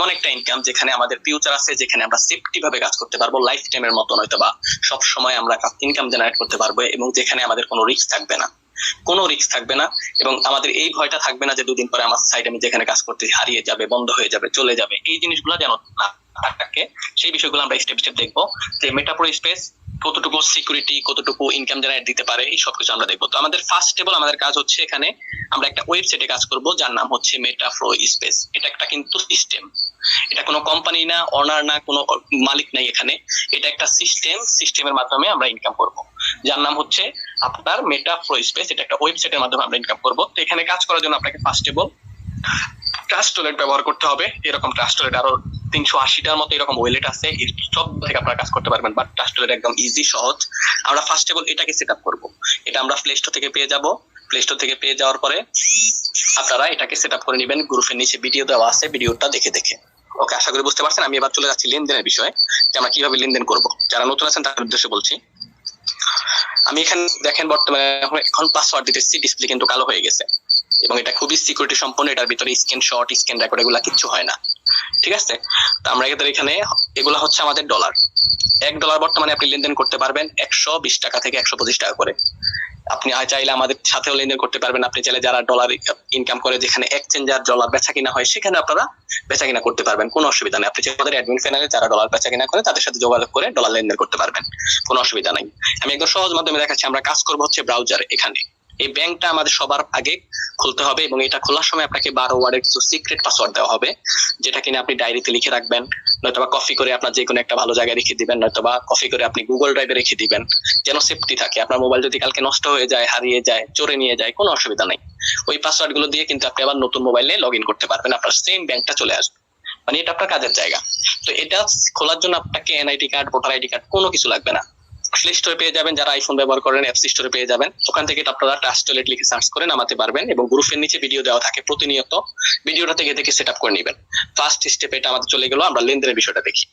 এমন একটা ইনকাম যেখানে আমাদের ফিউচার আছে, যেখানে আমরা সেফটি ভাবে কাজ করতে পারবো, লাইফ টাইমের মতো নয়তো বা সব সময় আমরা ইনকাম জেনারেট করতে পারবো, এবং যেখানে আমাদের কোনো রিস্ক থাকবে না, কোনো রিস্ক থাকবে না, এবং আমাদের এই ভয়টা থাকবে না যে দুদিন পরে আমার সাইড আমি যেখানে কাজ করতে হারিয়ে যাবে, বন্ধ হয়ে যাবে, চলে যাবে। এই জিনিসগুলো যেন না থাকে, সেই বিষয়গুলো আমরা স্টেপ স্টেপ দেখবো, যে মেটাপ্রো স্পেস কতটুকু সিকিউরিটি, কতটুকু ইনকাম জেনারেট দিতে পারে, এই সবকিছু আমরা দেখবো। তো আমাদের ফার্স্ট টেবল আমাদের কাজ হচ্ছে এখানে আমরা একটা ওয়েবসাইটে কাজ করব যার নাম হচ্ছে মেটাপ্রো স্পেস। এটা একটা কিন্তু সিস্টেম, এটা কোনো কোম্পানি না, অনার না, কোনো মালিক নাই এখানে, এটা একটা সিস্টেম, সিস্টেমের মাধ্যমে আমরা ইনকাম করব, যার নাম হচ্ছে আপনার মেটাপ্রো স্পেস। এটা একটা ওয়েবসাইটের মাধ্যমে আমরা ইনকাম করব। তো এখানে কাজ করার জন্য আপনাকে ফার্স্ট টেবল ট্রাস্টলেট ব্যবহার করতে হবে। এরকম ট্রাস্টলেট আরো 380টার মতো এরকম ওয়েলেট আছে, সব থেকে আপনারা কাজ করতে পারবেন, বাট ট্রাস্টলেট একদম ইজি, সহজ। আমরা ফার্স্ট টেবল এটাকে সেট আপ করবো। এটা আমরা প্লে স্টোর থেকে পেয়ে যাব। প্লে স্টোর থেকে পেয়ে যাওয়ার পরে আপনারা এটাকে সেট আপ করে নেবেন। গ্রুপের নিচে ভিডিও দেওয়া আছে, ভিডিওটা দেখে দেখে। ওকে, আশা করি বুঝতে পারছেন। আমি এবার চলে যাচ্ছি লেনদেনের বিষয়ে, যে আমরা কিভাবে লেনদেন করব। যারা নতুন আছেন তাদের উদ্দেশ্যে বলছি, আমি এখানে দেখেন বর্তমানে এখন পাসওয়ার্ড দিতেছি, ডিসপ্লে কিন্তু কালো হয়ে গেছে, এবং এটা খুবই সিকিউরিটি সম্পন্ন। এটার ভিতরে স্ক্রিনশট, স্ক্রিন রেকর্ড এগুলা কিছু হয় না, ঠিক আছে। তো আমরা এখানে এগুলা হচ্ছে আমাদের ডলার। $1 বর্তমানে আপনি লেনদেন করতে পারবেন 120 টাকা থেকে 125 টাকা করে। আপনি চাইলে আমাদের সাথেও লেনদেন করতে পারবেন। আপনি চাইলে যারা ডলার ইনকাম করে, যেখানে এক্সচেঞ্জার ডলার বেচা কিনা হয়, সেখানে আপনারা বেচা কিনা করতে পারবেন, কোনো অসুবিধা নেই। আপনি আমাদের অ্যাডমিন প্যানেলে যারা ডলার বেচা কিনা করে তাদের সাথে যোগাযোগ করে ডলার লেনদেন করতে পারবেন, কোনো অসুবিধা নাই। আমি একদম সহজ মাধ্যমে দেখাচ্ছি। আমরা কাজ করবো হচ্ছে ব্রাউজার। এখানে এই ব্যাংকটা আমাদের সবার আগে খুলতে হবে, এবং এটা খোলার সময় আপনাকে 12 ওয়ার্ডের কিছু সিক্রেট পাসওয়ার্ড দেওয়া হবে, যেটা কিনা আপনি ডায়েরিতে লিখে রাখবেন, নয়তোবা কপি করে আপনার যে কোনো একটা ভালো জায়গায় রেখে দিবেন, নয়তোবা কপি করে আপনি গুগল ড্রাইভে রেখে দিবেন, যেন সেফটি থাকে। আপনার মোবাইল যদি কালকে নষ্ট হয়ে যায়, হারিয়ে যায়, চোরে নিয়ে যায়, কোনো অসুবিধা নেই। ওই পাসওয়ার্ড গুলো দিয়ে কিন্তু আপনি আবার নতুন মোবাইলে লগ ইন করতে পারবেন, আপনার সেম ব্যাংকটা চলে আসবে, মানে এটা আপনার কাজের জায়গা। তো এটা খোলার জন্য আপনাকে NID card, voter ID card কোনো কিছু লাগবে না। প্লে স্টোরে পেয়ে যাবেন, যারা আইফোন ব্যবহার করেন অ্যাপ স্টোরে পেয়ে যাবেন। ওখান থেকে আপনারা ট্রাস্টলেট লিখে সার্চ করে নামাতে পারবেন, এবং গ্রুপের নিচে ভিডিও দেওয়া থাকে প্রতিনিয়ত, ভিডিওটা থেকে দেখে সেট আপ করে নেবেন। ফার্স্ট স্টেপ এটা আমাদের চলে গেল। আমরা লেনদেনের বিষয়টা দেখি।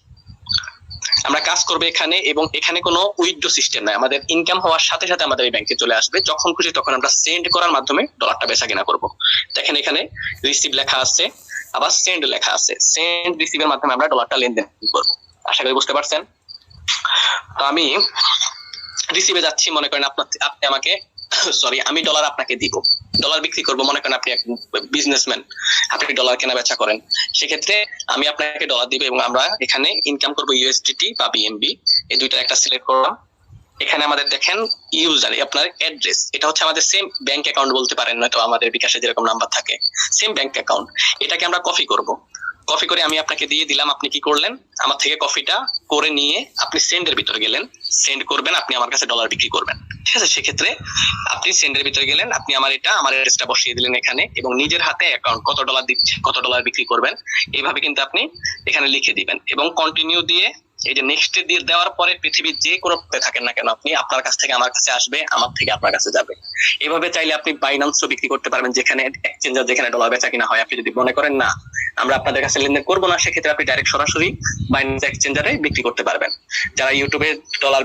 আমরা কাজ করবো এখানে, এবং এখানে কোনো উইথড্র সিস্টেম নাই। আমাদের ইনকাম হওয়ার সাথে সাথে আমাদের এই ব্যাংকে চলে আসবে, যখন খুশি তখন আমরা সেন্ড করার মাধ্যমে ডলারটা বেচা কিনা করবো। দেখেন এখানে রিসিভ লেখা আছে, আবার সেন্ড লেখা আছে। সেন্ড রিসিভের মাধ্যমে আমরা ডলারটা লেনদেন করবো। আশা করি বুঝতে পারছেন। তো আমি রিসিভে যাচ্ছি, মনে করেন আপনি আমাকে সরি আমি ডলার আপনাকে দিব, ডলার বিক্রি করবো। মনে করেন আপনি এক বিজনেসম্যান, আপনি ডলার কেনা বেচা করেন, সেক্ষেত্রে আমি আপনাকে ডলার দিব, এবং আমরা এখানে ইনকাম করবো ইউএসডিটি বা বিএমবি, এই দুইটা একটা সিলেক্ট করলাম। এখানে আমাদের দেখেন ইউজার, আপনার অ্যাড্রেস, এটা হচ্ছে আমাদের সেম ব্যাংক অ্যাকাউন্ট বলতে পারেন, নয়তো আমাদের বিকাশে যেরকম নাম্বার থাকে সেম ব্যাংক অ্যাকাউন্ট। এটাকে আমরা কপি করব। কপি করে আমি আপনাকে দিয়ে দিলাম। আপনি কি করলেন, আমার থেকে কপিটা করে নিয়ে আপনি সেন্ডের ভিতরে গেলেন, সেন্ড করবেন, আপনি আমার কাছে ডলার বিক্রি করবেন, ঠিক আছে। সেক্ষেত্রে আপনি সেন্ডের ভিতরে গেলেন, আপনি আমার অ্যাড্রেসটা বসিয়ে দিলেন এখানে, এবং নিজের হাতে অ্যাকাউন্ট কত ডলার দিচ্ছে, কত ডলার বিক্রি করবেন, এইভাবে কিন্তু আপনি এখানে লিখে দিবেন, এবং কন্টিনিউ দিয়ে এই যে নেক্সট দিয়ে দেওয়ার পরে পৃথিবীর যে কোনো থাকেন না কেন, আপনি আপনার কাছ থেকে আমার কাছে আসবে, আমার থেকে আপনার কাছে যাবে। এইভাবে চাইলে আপনি বাইন্যান্সও বিক্রি করতে পারবেন, যেখানে এক্সচেঞ্জার, যেখানে ডলার বেচা কিনা হয়। আপনি যদি মনে করেন না আমরা আপনাদের কাছে লেনদেন করবো না, সেক্ষেত্রে আপনি ডাইরেক্ট সরাসরি বাইন্যান্স এক্সচেঞ্জারে বিক্রি করতে পারবেন। যারা ইউটিউবে ডলার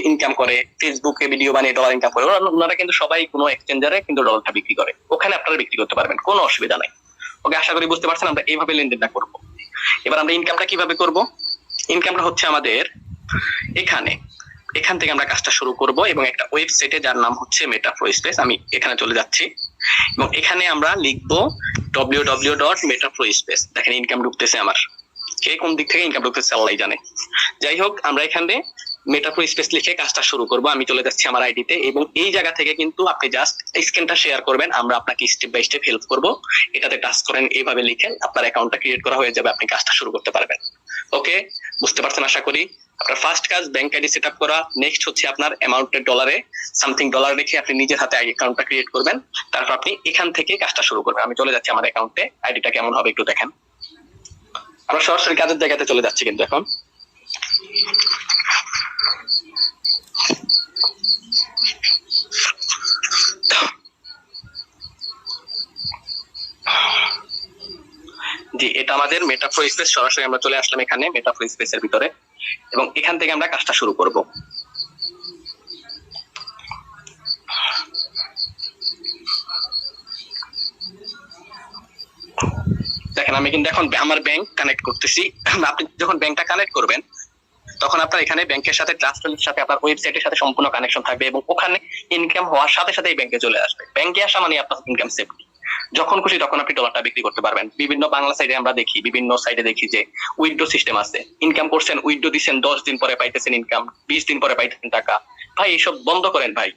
ইনকাম করে, ফেসবুকে ভিডিও বানিয়ে ডলার ইনকাম করে, ওনারা কিন্তু সবাই কোনো এক্সচেঞ্জারে কিন্তু ডলারটা বিক্রি করে, ওখানে আপনারা বিক্রি করতে পারবেন, কোনো অসুবিধা নাই। ওকে, আশা করি বুঝতে পারছেন। আমরা এইভাবে লেনদেনটা করবো। এবার আমরা ইনকামটা কিভাবে করব? ইনকামটা হচ্ছে আমাদের এখান থেকে আমরা কাজটা শুরু করব, এবং একটা ওয়েবসাইটে যার নাম হচ্ছে মেটাপ্রো স্পেস, আমি এখানে চলে যাচ্ছি, এবং এখানে আমরা লিখবো www.metaproSpace। দেখেন ইনকাম ঢুকতেছে আমার, কে কোন দিক থেকে ইনকাম ঢুকতেছে আল্লাহ জানে। যাই হোক, আমরা এখানে মেটাপ্রো স্পেস লিখে কাজটা শুরু করব। আমি চলে যাচ্ছি আমার আইডিতে, এবং এই জায়গা থেকে কিন্তু আপনি জাস্ট স্ক্রিনটা শেয়ার করবেন, আমরা আপনাকে স্টেপ বাই স্টেপ হেল্প করব। এটাতে টাচ করেন, এইভাবে লিখেন, আপনার অ্যাকাউন্টটা ক্রিয়েট করা হয়ে যাবে, আপনি কাজটা শুরু করতে পারবেন। ওকে, বুঝতে পারছেন আশা করি। আপনার ফার্স্ট কাজ ব্যাংক আইডি সেট আপ করা। নেক্সট হচ্ছে আপনার অ্যামাউন্টের ডলারে সামথিং ডলার রেখে আপনি নিজের হাতে অ্যাকাউন্টটা ক্রিয়েট করবেন। তারপর আপনি এখান থেকে কাজটা শুরু করবেন। আমি চলে যাচ্ছি আমার অ্যাকাউন্টে, আইডিটা কেমন হবে একটু দেখেন। আমরা সরাসরি কাজের জায়গাতে চলে যাচ্ছি কিন্তু এখন। জি, এটা আমাদের মেটাপ্রো স্পেস। সরাসরি আমরা চলে আসলাম এখানে মেটাপ্রো স্পেসের ভিতরে, এবং এখান থেকে আমরা কাজটা শুরু করব। দেখেন আমি কিন্তু এখন আমার ব্যাংক কানেক্ট করতেছি। আপনি যখন ব্যাংকটা কানেক্ট করবেন তখন আপনার এখানে ব্যাংকের সাথে ট্রাস্টের সাথে আপনার ওয়েবসাইটের সাথে সম্পূর্ণ কানেকশন থাকবে এবং ওখানে ইনকাম হওয়ার সাথে সাথে এই ব্যাংকে চলে আসবে। ব্যাংকে আসা মানে আপনার ইনকাম সেফটি। যখন খুশি তখন আপনি ডলারটা বিক্রি করতে পারবেন। বিভিন্ন বাংলা সাইডে আমরা দেখি, বিভিন্ন সাইডে দেখি যে উইথড্র সিস্টেম আছে। ইনকাম করছেন, উইথড্র দিচ্ছেন, 10 দিন পরে পাইতেছেন ইনকাম, 20 দিন পরে পাইতেছেন টাকা। ভাই এইসব বন্ধ করেন ভাই।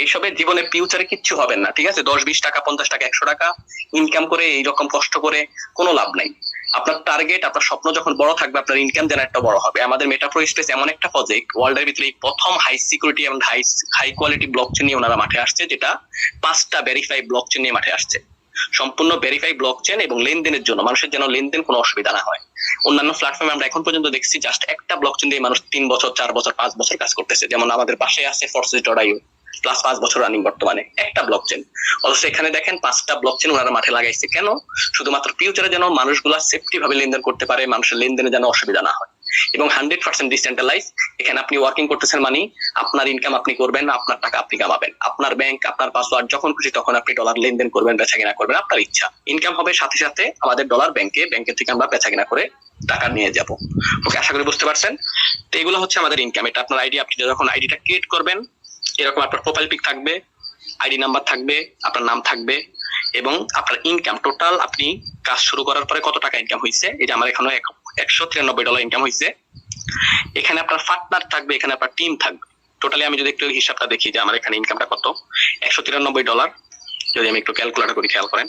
এইসবের জীবনে ফিউচারে কিচ্ছু হবে না, ঠিক আছে? 10-20 টাকা, 50 টাকা, 100 টাকা ইনকাম করে এইরকম কষ্ট করে কোনো লাভ নাই। আপনার টার্গেট, আপনার স্বপ্ন যখন বড় থাকবে, আপনার ইনকাম জেনারেটটা বড় হবে। আমাদের মেটাপ্রো স্পেস এমন একটা প্রজেক্ট, ওয়ার্ল্ডের ভিতরে প্রথম হাই সিকিউরিটি এবং হাই কোয়ালিটি ব্লকচেন নিয়ে ওনারা মাঠে আসছে, যেটা 5টা ভেরিফাই ব্লকচেন নিয়ে মাঠে আসছে। সম্পূর্ণ ভেরিফাই ব্লকচেন এবং লেনদেনের জন্য, মানুষের যেন লেনদেন কোনো অসুবিধা না হয়। অন্যান্য প্ল্যাটফর্মে আমরা এখন পর্যন্ত দেখছি জাস্ট একটা ব্লকচেন দিয়ে মানুষ 3 বছর, 4 বছর, 5 বছর কাজ করতেছে। যেমন আমাদের পাশে আছে Forces.io, প্লাস 5 বছর রানিং বর্তমানে একটা ব্লকচেন। অথচ এখানে দেখেন 5টা ব্লকচেন ওনারা মাঠে লাগাইছে। কেন? শুধুমাত্র ফিউচারে যেন মানুষগুলা সেফটি ভাবে লেনদেন করতে পারে, মানুষের লেনদেনে যেন অসুবিধা না হয়। এবং 100% ডিসেন্ট্রালাইজ। এখানে আপনি ওয়ার্কিং করতেছেন মানে আপনার ইনকাম আপনি করবেন, আপনার টাকা আপনি কামাবেন, আপনার ব্যাংক, আপনার পাসওয়ার্ড, যখন খুশি তখন আপনি ডলার লেনদেন করবেন, বেচা কিনা করবেন, আপনার ইচ্ছা। ইনকাম হবে সাথে সাথে আমাদের ডলার ব্যাংকের থেকে আমরা বেচা কিনা করে টাকা নিয়ে যাব। ওকে, আশা করি বুঝতে পারছেন। তো এগুলো হচ্ছে আমাদের ইনকাম। এটা আপনার আইডি। আপনি যখন আইডিটা ক্রিয়েট করবেন, এরকম আপনার প্রোফাইল পিক থাকবে, আইডি নাম্বার থাকবে, আপনার নাম থাকবে এবং আপনার ইনকাম টোটাল, আপনি কাজ শুরু করার পরে কত টাকা ইনকাম হয়েছে। এই যে আমার এখানে $193 ইনকাম হয়েছে। এখানে আপনার পার্টনার থাকবে, এখানে আপনার টিম থাকবে। টোটালি আমি যদি একটু হিসাবটা দেখি যে আমার এখানে ইনকামটা কত, $193। যদি আমি একটু ক্যালকুলেটর করি, খেয়াল করেন,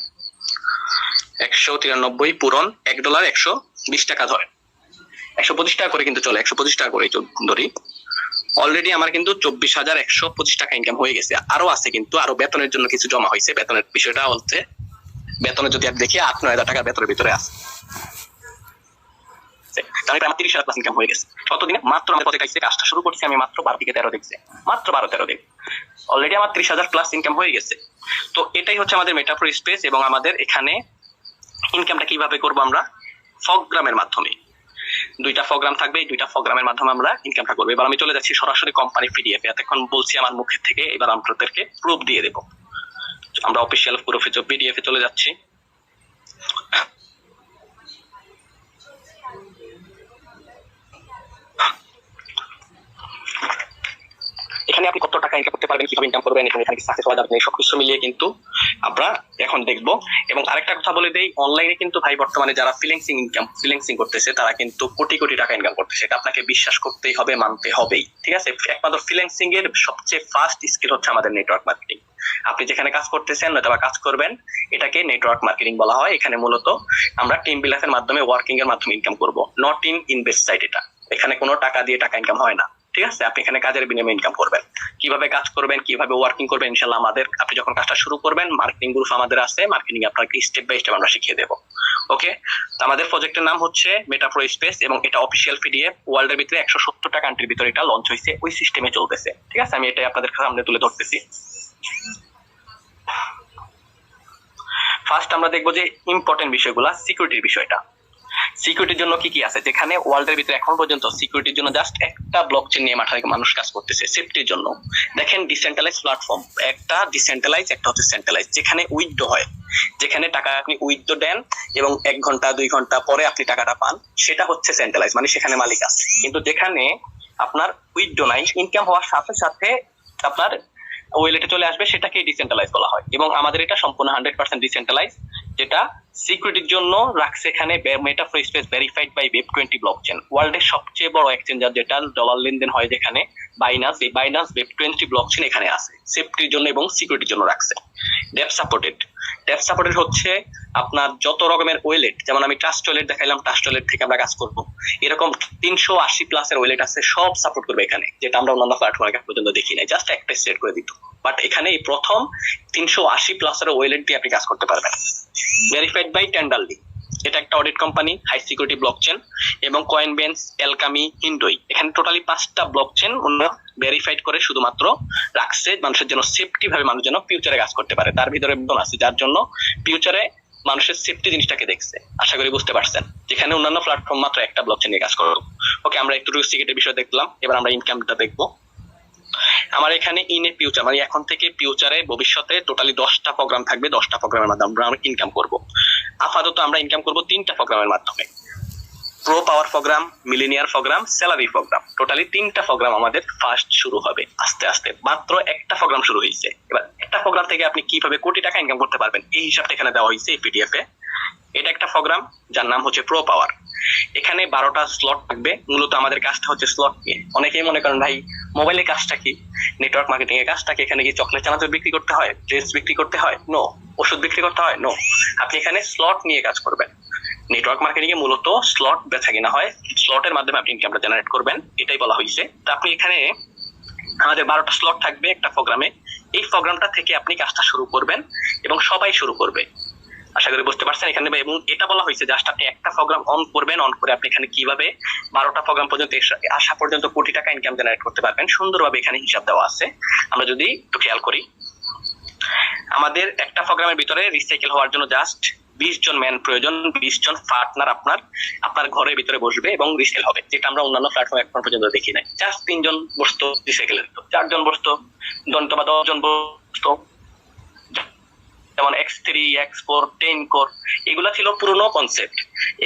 193 পূরণ $1 120 টাকা ধরেন, 125 টাকা করে কিন্তু চলে, 125 টাকা করে ধরি। অলরেডি আমার কিন্তু 24,125 টাকা ইনকাম হয়ে গেছে। আরো আছে কিন্তু, আরো বেতনের জন্য কিছু জমা হয়েছে। বেতনের বিষয়টা হচ্ছে, বেতনে যদি আপনি দেখি 8-9 হাজার টাকা বেতনের ভিতরে আছে। তাহলে আমার 30,000 প্লাস ইনকাম হয়ে গেছে। কতদিনে? মাত্র আমাদের প্রজেক্ট আইছে, কাজটা শুরু করছি আমি মাত্র 12 থেকে 13 দেখছে, মাত্র 12-13 দিন অলরেডি আমার 30,000 প্লাস ইনকাম হয়ে গেছে। তো এটাই হচ্ছে আমাদের মেটাপ্রো স্পেস। এবং আমাদের এখানে ইনকামটা কিভাবে করবো আমরা? প্রোগ্রামের মাধ্যমে। 2টা প্রোগ্রাম থাকবে, এই 2টা প্রোগ্রামের মাধ্যমে আমরা ইনকামটা করবো। এবার আমি চলে যাচ্ছি সরাসরি কোম্পানি পিডিএফ। এতক্ষণ বলছি আমার মুখের থেকে, এবার আপনাদেরকে প্রুফ দিয়ে দেবো। আমরা অফিসিয়াল প্রুফে পিডিএফ এ চলে যাচ্ছি। এখানে আপনি কত টাকা ইনকাম করতে পারবেন, কিভাবে ইনকাম করবেন, এখানে সাকসেস হওয়া যাবে, সবকিছু মিলিয়ে কিন্তু আমরা এখন দেখবো। এবং আরেকটা কথা বলে দেই, অনলাইনে কিন্তু ভাই বর্তমানে যারা ফ্রিল্যান্সিং করতেছে, তারা কিন্তু কোটি কোটি টাকা ইনকাম করতেছে। এটা আপনাকে বিশ্বাস করতেই হবে, মানতে হবেই, ঠিক আছে? একমাত্র ফ্রিল্যান্সিং এর সবচেয়ে ফার্স্ট স্কিল হচ্ছে আমাদের নেটওয়ার্ক মার্কেটিং। আপনি যেখানে কাজ করতেছেন অথবা কাজ করবেন, এটাকে নেটওয়ার্ক মার্কেটিং বলা হয়। এখানে মূলত আমরা টিম বিলাসের মাধ্যমে, ওয়ার্কিং এর মাধ্যমে ইনকাম করবো, নট ইনভেস্ট সাইড। এটা এখানে কোনো টাকা দিয়ে টাকা ইনকাম হয় না, ঠিক আছে? আপনি এখানে কাজের বিনিময়ে ইনকাম করবেন। কিভাবে কাজ করবেন, কিভাবে ওয়ার্কিং করবেন, ইনশাআল্লাহ আমাদের, আপনি যখন কাজটা শুরু করবেন, মার্কেটিং গ্রুপ আমাদের আছে, মার্কেটিং আপনাকে স্টেপ বাই স্টেপ আমরা শিখিয়ে দেবো। ওকে, তো আমাদের প্রজেক্টের নাম হচ্ছে মেটাপ্রো স্পেস এবং এটা অফিসিয়াল পিডিএফ। ওয়ার্ল্ডের ভিতরে 170টা কান্ট্রির ভিতরে এটা লঞ্চ হয়েছে, ওই সিস্টেমে চলতেছে, ঠিক আছে? আমি এটাই আপনাদের সামনে তুলে ধরতেছি। ফার্স্ট আমরা দেখবো যে ইম্পর্টেন্ট বিষয়গুলা, সিকিউরিটির বিষয়টা। সিকিউরিটির জন্য কি কি আছে? যেখানে ওয়ার্ল্ডের ভিতরে এখন পর্যন্ত সিকিউরিটির জন্য জাস্ট একটা ব্লকচেন নিয়ে মাঠে মানুষ কাজ করতেছে সেফটির জন্য। দেখেন, ডিসেন্ট্রালাইজ প্ল্যাটফর্ম, একটা ডিসেন্ট্রালাইজ, একটা হচ্ছে সেন্ট্রালাইজ। যেখানে উইথড্র হয়, যেখানে টাকা আপনি উইথড্র দেন এবং 1 ঘন্টা 2 ঘন্টা পরে আপনি টাকাটা পান, সেটা হচ্ছে সেন্ট্রালাইজ, মানে সেখানে মালিক আছে। কিন্তু যেখানে আপনার উইথড্র নাই, ইনকাম হওয়ার সাথে সাথে আপনার ওয়ালেটে চলে আসবে, সেটাকে ডিসেন্ট্রালাইজ বলা হয়। এবং আমাদের এটা সম্পূর্ণ 100% ডিসেন্ট্রালাইজ, যেটা সিকিউরিটির জন্য রাখছে এখানে মেটাপ্রো স্পেস ভেরিফাইড বাই ওয়েব20 ব্লকচেন। ওয়ার্ল্ডের সবচেয়ে বড় এক্সচেঞ্জার যেটা ডলার লেনদেন হয় যেখানে, বাইনান্স, এই বাইনান্স ওয়েব20 ব্লকচেন এখানে আছে সেফটির জন্য এবং সিকিউরিটির জন্য রাখছে। ডেপ সাপোর্টেড হচ্ছে আপনার যত রকমের ওয়ালেট, যেমন আমি ট্রাস্ট ওয়ালেট দেখাইলাম, ট্রাস্ট ওয়ালেট থেকে আমরা কাজ করবো, এরকম 380 প্লাসের ওয়ালেট আছে, সব সাপোর্ট করবে এখানে, যেটা আমরা অন্যান্য প্ল্যাটফর্মে পর্যন্ত দেখি নাই, জাস্ট একটা সেট করে দিত। বাট এখানে এই প্রথম 380 প্লাসের ওয়ালেট দিয়ে আপনি কাজ করতে পারবেন। ভেরিফাইড বাই টেন্ডারলি, এটা একটা audit company, high security blockchain. এবং কয়েনবেন্স, এলকামি, হিন্ডোই, এখানে টোটালি 5টা ব্লকচেন ভেরিফাইড করে শুধুমাত্র রাখছে মানুষের জন্য সেফটি ভাবে, মানুষ যেন ফিউচারে কাজ করতে পারে। তার ভিতরে বোন আছে, যার জন্য ফিউচারে মানুষের সেফটি জিনিসটাকে দেখছে। আশা করি বুঝতে পারছেন। যেখানে অন্যান্য প্ল্যাটফর্ম মাত্র একটা ব্লকচেন নিয়ে কাজ করো। ওকে, আমরা একটু সিকিউরিটির বিষয় দেখলাম, এবার আমরা ইনকামটা দেখবো। আমার এখানে ইনে ফিউচার মানে এখন থেকে ফিউচারে ভবিষ্যতে টোটালি 10টা প্রোগ্রাম থাকবে, 10টা প্রোগ্রামের মাধ্যমে আমরা ইনকাম করব। আপাতত আমরা ইনকাম করব 3টা প্রোগ্রামের মাধ্যমে, pro power program, millionaire program, salary program. Totally 3টা প্রোগ্রাম আমাদের ফার্স্ট শুরু হবে আস্তে আস্তে। মাত্র একটা প্রোগ্রাম শুরু হয়েছে। এবার একটা প্রোগ্রাম থেকে আপনি কিভাবে কোটি টাকা ইনকাম করতে পারবেন এই হিসাবটা এখানে দেওয়া হয়েছে এই পিডিএফ এ। এটা একটা প্রোগ্রাম যার নাম হচ্ছে প্রো পাওয়ার। এখানে 12টা স্লট থাকবে। মূলত আমাদের কাজটা হচ্ছে স্লট নিয়ে। অনেকেই মনে করেন ভাই মোবাইলের কাজটা কি, নেটওয়ার্ক মার্কেটিং এর কাজটা কি, এখানে কি চকলেট চানাচুর বিক্রি করতে হয়, ড্রেস বিক্রি করতে হয়? নো। ওষুধ বিক্রি করতে হয়? নো। আপনি এখানে স্লট নিয়ে কাজ করবেন। নেটওয়ার্ক মার্কেটিং এ মূলত স্লট বেচা কিনা হয়, স্লটের মাধ্যমে আপনি ইনকামটা জেনারেট করবেন, এটাই বলা হয়েছে। তো আপনি এখানে আমাদের 12টা স্লট থাকবে একটা প্রোগ্রামে। এই প্রোগ্রামটা থেকে আপনি কাজটা শুরু করবেন এবং সবাই শুরু করবে। আশা করি বুঝতে পারছেন এখানে। এবং এটা বলা হয়েছে জাস্ট আপনি একটা প্রোগ্রাম অন করবেন, অন করে আপনি এখানে কিভাবে 12টা প্রোগ্রাম পর্যন্ত আসা পর্যন্ত কোটি টাকা ইনকাম জেনারেট করতে পারবেন সুন্দরভাবে এখানে হিসাব দেওয়া আছে। আমরা যদি একটু খেয়াল করি, আমাদের একটা প্রোগ্রামের ভিতরে রিসাইকেল হওয়ার জন্য জাস্ট 20 জন ম্যান প্রয়োজন। 20 জন পার্টনার আপনার ঘরের ভিতরে বসবে এবং রিসাইকেল হবে, যেটা আমরা অন্যান্য প্ল্যাটফর্মে এখন পর্যন্ত দেখি নাই। জাস্ট 3 জন বসতো রিসাইকেলের, 4 জন বসতো, 10 জন বসতো। যেমন X3, X4, 10 কোর, এগুলা ছিল পুরনো কনসেপ্ট।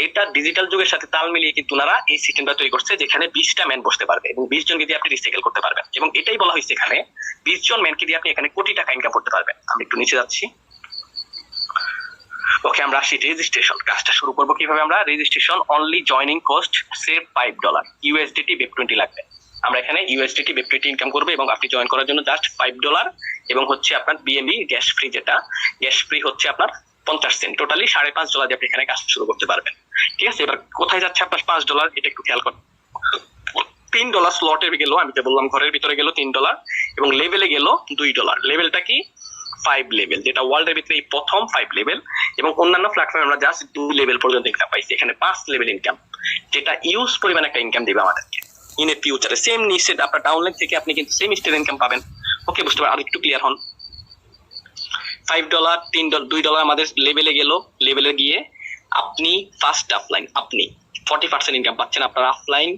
এটা ডিজিটাল যুগের সাথে তাল মিলিয়ে কিন্তু ওনারা এই সিস্টেমটা তৈরি করছে, যেখানে 20টা ম্যান বসতে পারবে এবং 20 জনকে দিয়ে আপনি রিসাইকেল করতে পারবেন। এবং এটাই বলা হয়েছে এখানে 20 জন ম্যানকে দিয়ে আপনি এখানে কোটি টাকা ইনকাম করতে পারবেন। আমি একটু নিচে যাচ্ছি। ওকে, আমরা আসি রেজিস্ট্রেশন। কাজটা শুরু করবো কিভাবে আমরা। Registration only joining cost save $5, USDT BEP20 লাগবে। আমরা এখানে ইউএসডিটি BEP20 ইনকাম করবো এবং আপনি জয়েন করার জন্য জাস্ট $5 এবং হচ্ছে আপনার বিএমবি গ্যাস ফ্রি, যেটা গ্যাস ফ্রি হচ্ছে আপনার 50 সেন্ট। টোটালি $5.5 দিয়ে আপনি এখানে কাজ শুরু করতে পারবেন। ঠিক আছে, এবার কোথায় যাচ্ছে আপনার $5, এটা একটু খেয়াল করুন। $3 স্লটে গেল, আমি তো বললাম ঘরের ভিতরে গেল $3 এবং লেভেলে গেল $2। লেভেলটা কি? 5 লেভেল, যেটা ওয়ার্ল্ডের ভিতরে এই প্রথম 5 লেভেল। এবং অন্যান্য প্ল্যাটফর্মে আমরা জাস্ট 2 লেভেল পর্যন্ত ইনকাম পাইছি। এখানে 5 লেভেল ইনকাম, যেটা ইউজ পরিমাণ একটা ইনকাম দিবে আমাদেরকে ইন এ ফিউচারে। সেম নিচে আপনার ডাউনলাইন থেকে আপনি কিন্তু সেম স্টেট ইনকাম পাবেন। ওকে, বুঝতে পারেন? আর একটু ক্লিয়ার হন। $5, $3, $2 আমাদের লেভেলে গেল। লেভেলে গিয়ে আপনি ফার্স্ট অফলাইন আপনি 40% ইনকাম পাচ্ছেন, আপনার অফলাইন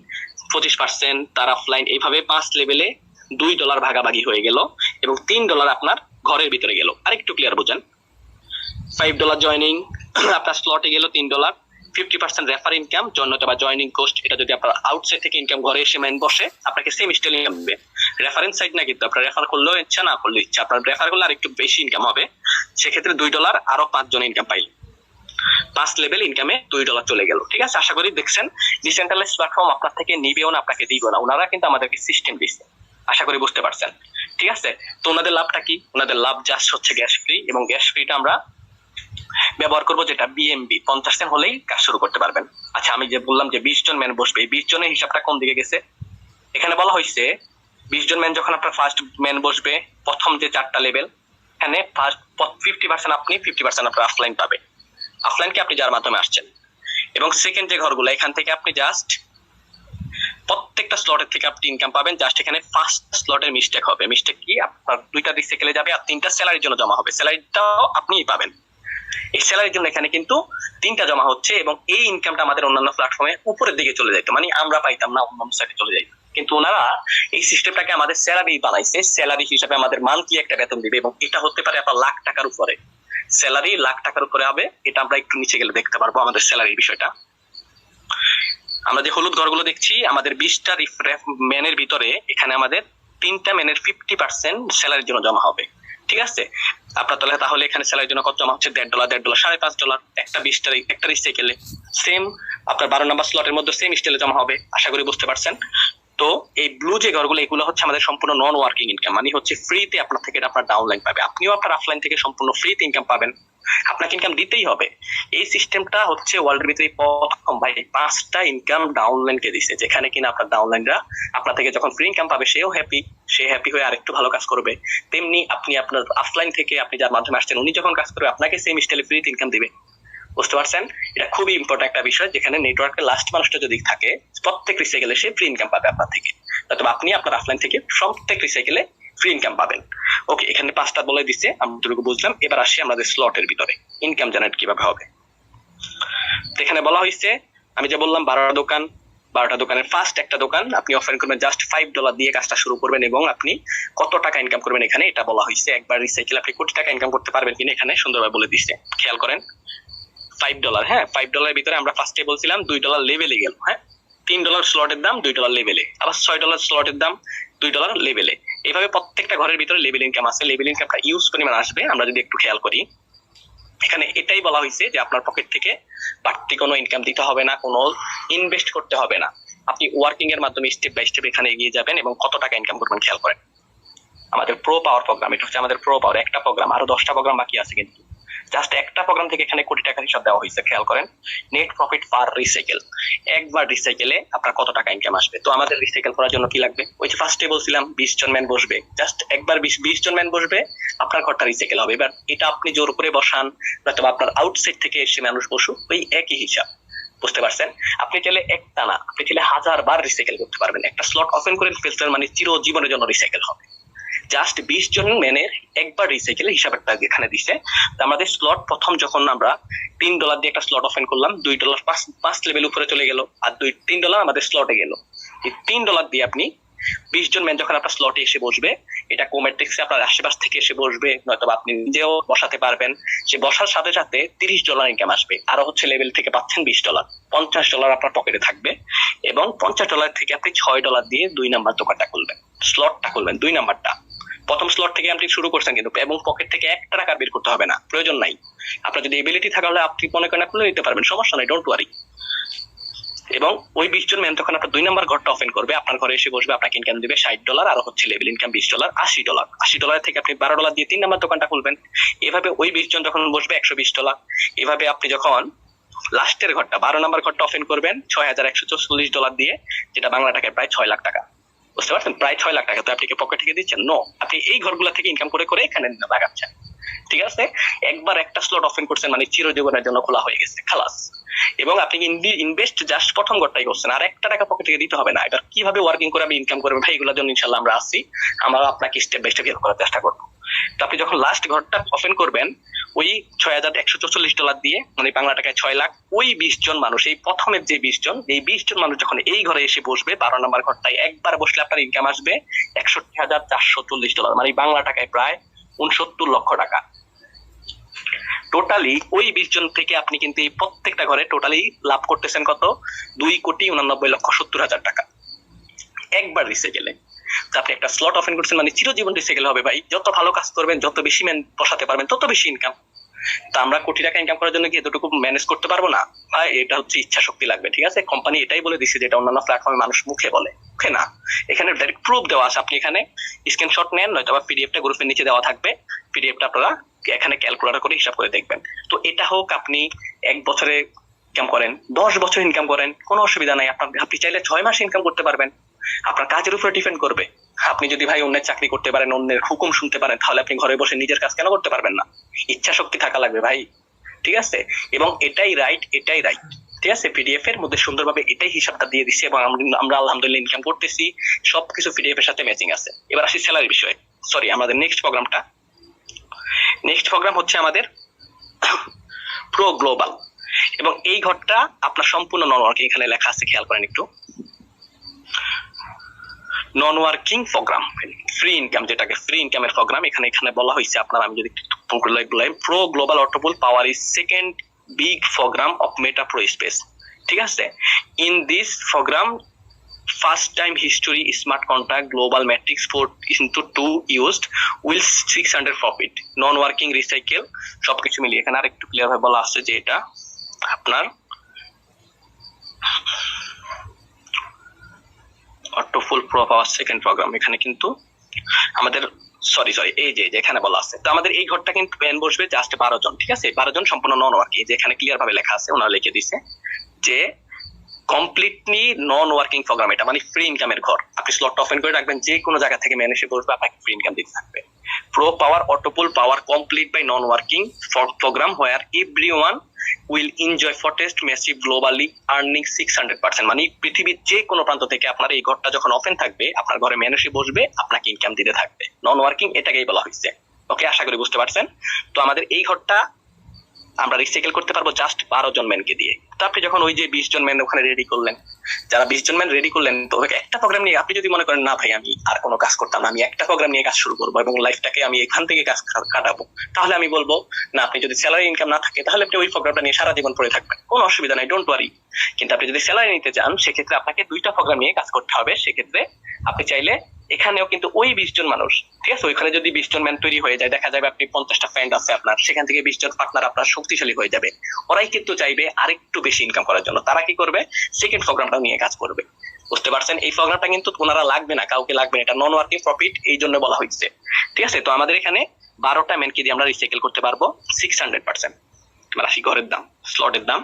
25%, তার অফলাইন, এইভাবে 5 লেভেলে $2 ভাগাভাগি হয়ে গেল এবং $3 আপনার ঘরের ভিতরে গেল। আরেকটু ক্লিয়ার বোঝেন। $5 জয়নিং, আপনার স্লটে গেল $3, 50% রেফার ইনকাম, জন্যতা বা জয়নিং কোস্ট। এটা যদি আপনার আউটসাইড থেকে ইনকাম, ঘরে এসে মেন বসে, আপনাকে সেম স্টাইল ইনকাম দিবে। রেফারেন্স সাইড না, কিন্তু আপনার রেফার করলেও ইচ্ছা, না করলেও ইচ্ছা। আপনার রেফার করলে আর একটু বেশি ইনকাম হবে, সেক্ষেত্রে $2 আরো 5 জন ইনকাম পাইল। 5 লেভেল ইনকামে $2 চলে গেল। ঠিক আছে, আশা করি দেখছেন ডিসেন্ট্রালাইজ প্ল্যাটফর্ম আপনার থেকে নিবেও না, আপনাকে দিবেও না, ওনারা কিন্তু আমাদেরকে সিস্টেম দিচ্ছে। আশা করি বুঝতে পারছেন। ঠিক আছে, তো ওনাদের লাভটা কি? ওনাদের লাভ জাস্ট হচ্ছে গ্যাস ফ্রি, এবং গ্যাস ফ্রিটা আমরা ব্যবহার করবো, যেটা বিএমবি 50 সেন্ট হলেই কাজ শুরু করতে পারবেন। আচ্ছা, আমি যে বললাম যে 20 জন ম্যান বসবে, 20 জনের হিসাবটা কোন দিকে গেছে? এখানে বলা হয়েছে 20 জন ম্যান যখন আপনার ফার্স্ট ম্যান বসবে, প্রথম যে 4টা লেভেল, এখানে ফার্স্ট 50% আপনি, 50% আপনার অফলাইন পাবে। অফলাইনকে আপনি যার মাধ্যমে আসছেন। এবং সেকেন্ড যে ঘরগুলো, এখান থেকে আপনি জাস্ট প্রত্যেকটা স্লটের থেকে আপনি ইনকাম পাবেন। জাস্ট এখানে ফার্স্ট স্লটের মিস্টেক হবে। মিস্টেক কি? আপনার 2টা রিসাইকেলে যাবে আর 3টা স্যালারির জন্য জমা হবে। স্যালারিটাও আপনিই পাবেন। এই স্যালারির জন্য এখানে কিন্তু 3টা জমা হচ্ছে, এবং এই ইনকামটা আমাদের অন্যান্য প্ল্যাটফর্মে উপরের দিকে চলে যেত, মানে আমরা পাইতাম না, অন্য সাইডে চলে যাইত। কিন্তু ওনারা এই সিস্টেমটাকে আমাদের স্যালারি বানাইছে। স্যালারি হিসাবে আমাদের মান্থলি একটা বেতন দিবে, এবং এটা হতে পারে আপনার লাখ টাকার উপরে। স্যালারি লাখ টাকার উপরে হবে। এটা আমরা একটু নিচে গেলে দেখতে পারবো আমাদের স্যালারির বিষয়টা। আমরা যে হলুদ ঘরগুলো দেখছি, আমাদের 20টা ম্যানের ভিতরে এখানে আমাদের 3টা ম্যানের 50% স্যালারির জন্য জমা হবে। ঠিক আছে, আপনার তাহলে এখানে স্যালারির জন্য কত জমা হচ্ছে? $1.5, $5.5 একটা 20টা একটা রিসাইকেলে। সেম আপনার 12 নম্বর স্লটের মধ্যে সেম স্টাইলে জমা হবে। আশা করি বুঝতে পারছেন। তো এই ব্লু যে ঘরগুলো, এগুলো হচ্ছে আমাদের সম্পূর্ণ নন ওয়ার্কিং ইনকাম, মানে হচ্ছে ফ্রিতে আপনার থেকে আপনার ডাউনলাইন পাবে। আপনিও আপনার অফলাইন থেকে সম্পূর্ণ ফ্রিতে ইনকাম পাবেন। আপনাকে ইনকাম দিতেই হবে। এই সিস্টেমটা হচ্ছে ওয়ার্ল্ডের ভিতরে প্রথম ভাই 5টা ইনকাম ডাউনলাইনকে দিছে, যেখানে কিনা আপনার ডাউনলাইনরা আপনার থেকে যখন ফ্রি ইনকাম পাবে, সেও হ্যাপি, সে হ্যাপি হয়ে আরেকটু ভালো কাজ করবে। তেমনি আপনি আপনার অফলাইন থেকে আপনি যার মাধ্যমে আসছেন, উনি যখন কাজ করবে আপনাকে সেম স্টাইলে ফ্রিতে ইনকাম দিবে। বুঝতে পারছেন? এটা খুবই ইম্পর্টেন্ট একটা বিষয়, যেখানে নেটওয়ার্কের লাস্ট মানুষটা যদি থাকে, প্রত্যেক রিসাইকেলে সে ফ্রি ইনকাম পাবে আপনার থেকে। অথবা আপনি আপনার অফলাইন থেকে প্রত্যেক রিসাইকেলে ফ্রি ইনকাম পাবেন। ওকে, এখানে 5টা বলে দিচ্ছে, আমি যতটুকু বুঝলাম। এবার আসি আমাদের স্লটের ভিতরে ইনকাম জেনারেট কিভাবে হবে। এখানে বলা হয়েছে, আমি যে বললাম 12টা দোকান, 12টা দোকানের ফার্স্ট একটা দোকান আপনি অফার করবেন, জাস্ট $5 দিয়ে কাজটা শুরু করবেন এবং আপনি কত টাকা ইনকাম করবেন এখানে এটা বলা হয়েছে। একবার রিসাইকেল আপনি কোটি টাকা ইনকাম করতে পারবেন কিনা এখানে সুন্দরভাবে বলে দিচ্ছে, খেয়াল করেন। $5, হ্যাঁ $5 ভিতরে আমরা ফার্স্টে বলছিলাম $2 লেভেলে গেল, হ্যাঁ $3 স্লটের দাম, $2 লেভেলে, আবার $6 স্লটের দাম, $2 লেভেলে। এইভাবে প্রত্যেকটা ঘরের ভিতরে লেভেল ইনকাম আছে। লেভেল ইনকামটা ইউজ পরিমাণ আসবে আমরা যদি একটু খেয়াল করি। এখানে এটাই বলা হয়েছে যে আপনার পকেট থেকে বাড়তি কোনো ইনকাম দিতে হবে না, কোনো ইনভেস্ট করতে হবে না, আপনি ওয়ার্কিং এর মাধ্যমে স্টেপ বাই স্টেপ এখানে এগিয়ে যাবেন এবং কত টাকা ইনকাম করবেন খেয়াল করেন। আমাদের প্রো পাওয়ার প্রোগ্রাম, এটা হচ্ছে আমাদের প্রো পাওয়ার একটা প্রোগ্রাম, আরো 10টা প্রোগ্রাম বাকি আছে, কিন্তু জাস্ট একটা প্রোগ্রাম থেকে এখানে কোটি টাকার হিসাব দেওয়া হয়েছে। খেয়াল করেন নেট প্রফিট পার রিসাইকেল, একবার রিসাইকেলে আপনার কত টাকা ইনকাম আসবে। তো আমাদের রিসাইকেল করার জন্য কি লাগবে, ওই যে ফার্স্টে বলছিলাম 20 জন ম্যান বসবে, জাস্ট একবার 20 জন ম্যান বসবে, আপনার ঘরটা রিসাইকেল হবে। এবার এটা আপনি জোর করে বসান অথবা আপনার আউটসাইড থেকে এসে মানুষ বসুক, ওই একই হিসাব, বুঝতে পারছেন। আপনি চাইলে একটা না, আপনি চাইলে 1000 বার রিসাইকেল করতে পারবেন। একটা স্লট ওপেন করে ফেলছেন মানে চিরজীবনের জন্য রিসাইকেল হবে। জাস্ট 20 জন ম্যানের একবার রিসাইকেল হিসাবটা এখানে দিছে। আমাদের স্লট প্রথম যখন আমরা $3 দিয়ে একটা স্লট ওপেন করলাম, $2 পাঁচ লেভেল উপরে চলে গেল, আর $3 আমাদের স্লটে গেল। এই $3 দিয়ে আপনি 20 জন ম্যান যখন আপনার স্লটে এসে বসবে, এটা কোমেট্রিক্সে আপনার আশেপাশ থেকে এসে বসবে, নয়তো আপনি নিজেও বসাতে পারবেন। সে বসার সাথে সাথে $30 ইনকাম আসবে, আরো হচ্ছে লেভেল থেকে পাচ্ছেন $20, $50 আপনার পকেটে থাকবে। এবং $50 থেকে আপনি $6 দিয়ে 2 নাম্বার দোকানটা খুলবেন, স্লটটা খুলবেন 2 নাম্বারটা। প্রথম স্লট থেকে আপনি শুরু করছেন কিন্তু, এবং পকেট থেকে 1 টাকা বের করতে হবে না, প্রয়োজন নাই। আপনার যদি এবিলিটি থাকা হলে আপনি মনে করেন খুলে নিতে পারবেন, সমস্যা নাই, ডোন্ট ওয়ারি। এবং ওই 20 জন ম্যান তখন আপনার 2 নাম্বার ঘরটা ওপেন করবে, আপনার ঘরে এসে বসবে, আপনাকে ইনকাম দিবে $60, আর হচ্ছে লেভেল ইনকাম $20, $80 থেকে আপনি $12 দিয়ে 3 নাম্বার দোকানটা খুলবেন। এভাবে ওই 20 জন যখন বসবে $120। এভাবে আপনি যখন লাস্টের ঘরটা 12 নাম্বার ঘরটা ওপেন করবেন $6144 দিয়ে, যেটা বাংলা টাকায় প্রায় 6 লাখ টাকা, বুঝতে পারছেন, প্রায় 6 লাখ টাকা। তো আপনি কি পকেট থেকে দিচ্ছেন? নো, আপনি এই ঘরগুলো থেকে ইনকাম করে করে এখানে লাগাচ্ছেন, ঠিক আছে। একবার একটা স্লট ওপেন করছেন মানে চিরজীবনের জন্য খোলা হয়ে গেছে, খালাস। এবং আপনি ইনভেস্ট জাস্ট প্রথম ঘরটাই করছেন, আর 1 টাকা পকেট থেকে দিতে হবে না। এবার কিভাবে ওয়ার্কিং করে আপনি ইনকাম করবেন ভাই, এগুলোর জন্য ইনশাল্লাহ আমরা আসছি, আমরা আপনাকে স্টেপ বাই স্টেপ হেল্প করার চেষ্টা করবো। তো আপনি যখন লাস্ট ঘরটা ওপেন করবেন ওই $6144 দিয়ে, মানে বাংলা টাকায় 6 লাখ, ওই 20 জন মানুষ, এই প্রথমের যে 20 জন, এই 20 জন মানুষ যখন এই ঘরে এসে বসবে 12 নাম্বার ঘরটায়, একবার বসলে আপনার ইনকাম আসবে $61,440, মানে বাংলা টাকায় প্রায় 69 লক্ষ টাকা। টোটালি ওই 20 জন থেকে আপনি কিন্তু এই প্রত্যেকটা ঘরে টোটালি লাভ করতেছেন কত, 2,89,70,000 টাকা একবার রিসাইকেলে। আপনি একটা স্লট ওপেন করছেন মানে চিরজীবন রিসাইকেল হবে ভাই। যত ভালো কাজ করবেন, যত বেশি ম্যান বসাতে পারবেন, তত বেশি ইনকাম। তা আমরা কোটি টাকা ইনকাম করার জন্য কি এতটুকু ম্যানেজ করতে পারবো না ভাই? এটা হচ্ছে ইচ্ছা শক্তি লাগবে, ঠিক আছে। কোম্পানি এটাই বলে দিচ্ছে, যেটা অন্যান্য প্ল্যাটফর্মে মানুষ মুখে বলে, মুখে না। এখানে ডাইরেক্ট প্রুফ দেওয়া আছে, আপনি এখানে স্ক্রিনশট নেন, নয়তো বা পিডিএফটা গ্রুপের নিচে দেওয়া থাকবে, পিডিএফটা আপনারা এখানে ক্যালকুলেটর করে হিসাব করে দেখবেন। তো এটা হোক আপনি 1 বছরে ইনকাম করেন, 10 বছর ইনকাম করেন, কোনো অসুবিধা নাই। আপনি চাইলে 6 মাস ইনকাম করতে পারবেন, আপনার কাজের উপরে ডিপেন্ড করবে। আপনি যদি ভাই অন্যের চাকরি করতে পারেন, অন্যের হুকুম শুনতে পারেন, তাহলে আপনি ঘরে বসে নিজের কাজ কেন করতে পারবেন না? ইচ্ছা শক্তি থাকা লাগবে ভাই, ঠিক আছে। এবং এটাই রাইট, ঠিক আছে। পিডিএফ এর মধ্যে সুন্দরভাবে এটাই হিসাবটা দিয়ে দিচ্ছে, এবং আমরা আলহামদুলিল্লাহ ইনকাম করতেছি, সবকিছু পিডিএফ এর সাথে ম্যাচিং আছে। এবার আসি স্যালারি বিষয়ে, সরি আমাদের নেক্সট প্রোগ্রাম হচ্ছে আমাদের প্রো গ্লোবাল। এবং এই ঘরটা আপনার সম্পূর্ণ নন ওয়ার্কিং, এখানে লেখা আছে, খেয়াল করেন একটু, non working program, free income, যেটাকে ফ্রি ইনকামের প্রোগ্রাম। এখানে বলা হয়েছে আপনার, আমি যদি pro global autopool power is second big program of meta pro space, ঠিক আছে। In this program first time history smart contract global matrix 4:2 used will 600 profit non working recycle সবকিছু মিলিয়ে। এখানে আর একটু ক্লিয়ার ভাবে বলা আছে যে এটা আপনার অটো ফুল প্রো পাওয়ার সেকেন্ড প্রোগ্রাম। এখানে কিন্তু আমাদের সরি এই যে এখানে বলা আছে, তো আমাদের এই ঘরটা কিন্তু প্যান বসবে জাস্ট 12 জন, ঠিক আছে। 12 জন সম্পূর্ণ নন ওয়ার্কিং, যে এখানে ক্লিয়ার ভাবে লেখা আছে, ওনারা লিখে দিছে যে কমপ্লিটলি নন ওয়ার্কিং প্রোগ্রাম। এটা মানে ফ্রি ইনকামের ঘর, আপনি স্লট ওপেন করে রাখবেন, যে কোনো জায়গা থেকে ম্যানেজে বসবে, আপনাকে ফ্রি ইনকাম দিতে থাকবে। Pro power autopool power complete by non working program where everyone will enjoy fastest massive globally earning 600%, মানে পৃথিবীর যে কোনো প্রান্ত থেকে আপনার এই ঘরটা যখন ওপেন থাকবে, আপনার ঘরে ম্যানেজে বসবে, আপনাকে ইনকাম দিতে থাকবে। নন ওয়ার্কিং এটাকেই বলা হয়েছে, ওকে, আশা করি বুঝতে পারছেন। তো আমাদের এই ঘরটা আমরা রিসাইকেল করতে পারবো জাস্ট 12 জন ম্যানকে দিয়ে। তো আপনি যখন ওই যে 20 জন ম্যান ওখানে রেডি করলেন, যারা 20 জন ম্যান রেডি করলেন, তো একটা প্রোগ্রাম নিয়ে আপনি যদি মনে করেন না ভাই আমি আর কোনো কাজ করতাম না, আমি একটা প্রোগ্রাম নিয়ে কাজ শুরু করবো এবং লাইফটাকে আমি এখান থেকে কাজ কাটাবো, তাহলে আমি বলবো না, আপনি যদি স্যালারি ইনকাম না থাকে তাহলে আপনি ওই প্রোগ্রামটা নিয়ে সারা জীবন পড়ে থাকবেন, কোনো অসুবিধা নাই, ডোন্ট ওয়ারি। কিন্তু আপনি যদি স্যালারি নিতে চান সেক্ষেত্রে আপনাকে 2টা প্রোগ্রাম নিয়ে কাজ করতে হবে। সেক্ষেত্রে আপনি চাইলে এখানেও কিন্তু ওই 20 জন মানুষ, ঠিক আছে, ওইখানে যদি 20 জন ম্যান তৈরি হয়ে যায়, দেখা যাবে আপনি 50টা ফ্রেন্ড আছে আপনার, সেখান থেকে 20 জন পার্টনার আপনার শক্তিশালী হয়ে যাবে। ওরাই কিন্তু চাইবে আরেকটু বেশি ইনকাম করার জন্য, তারা কি করবে, সেকেন্ড প্রোগ্রামটা নিয়ে কাজ করবে। বুঝতে পারছেন? এই প্রোগ্রামটা কিন্তু ওনারা লাগবে না, কাউকে লাগবে না, এটা নন ওয়ার্কিং প্রফিট, এই জন্য বলা হয়েছে। ঠিক আছে, তো আমাদের এখানে 12টা ম্যানকে দিয়ে আমরা রিসাইকেল করতে পারবো 600%। রাশি ঘরের দাম, স্লটের দাম,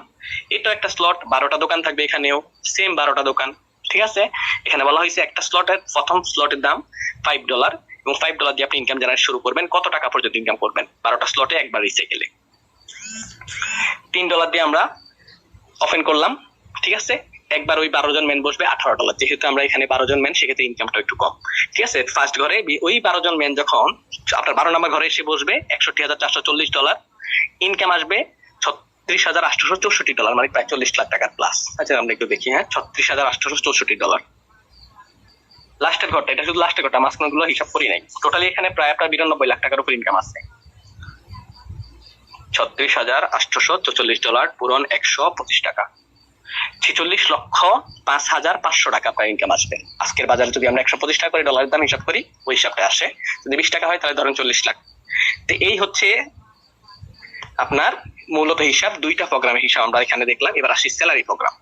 এটা একটা স্লট, 12টা দোকান থাকবে এখানেও, সেম 12টা দোকান। ঠিক আছে, এখানে বলা হয়েছে একটা স্লটের প্রথম স্লটের দাম $5 এবং $5 দিয়ে আপনি ইনকাম জেনারেট শুরু করবেন। কত টাকা পর্যন্ত ইনকাম করবেন 12টা স্লটে একবার রিসাইকেলে? $3 দিয়ে আমরা ওপেন করলাম। ঠিক আছে, একবার ওই 12 জন ম্যান বসবে $18। যেহেতু আমরা এখানে 12 জন ম্যান, সেক্ষেত্রে ইনকামটা একটু কম। ঠিক আছে, ফার্স্ট ঘরে ওই 12 জন ম্যান যখন আপনার 12 নম্বর ঘরে এসে বসবে, $61,440, ইনকাম আসবে $36,864, মানে প্রায় 40 লাখ টাকার প্লাস। আচ্ছা আমরা একটু দেখি, হ্যাঁ, $36,864 লাস্টের ঘরটা, এটা শুধু লাস্টের ঘরটা, মাঝখানে গুলো হিসাব করি নাই। টোটালি এখানে প্রায় আপনার 92 লাখ টাকার উপর ইনকাম আছে। $36,844 পূরণ 125 টাকা, 46,05,500 টাকা আপনার ইনকাম আসবে। আজকের বাজারে যদি আমরা 125 টাকা করে ডলারের দাম হিসাব করি, ওই হিসাবটা আসে। যদি 20 টাকা হয় তাহলে ধরেন 40 লাখ। তো এই হচ্ছে আপনার মূলত হিসাব, 2টা প্রোগ্রামের হিসাব আমরা এখানে দেখলাম। এবার আসি স্যালারি প্রোগ্রাম।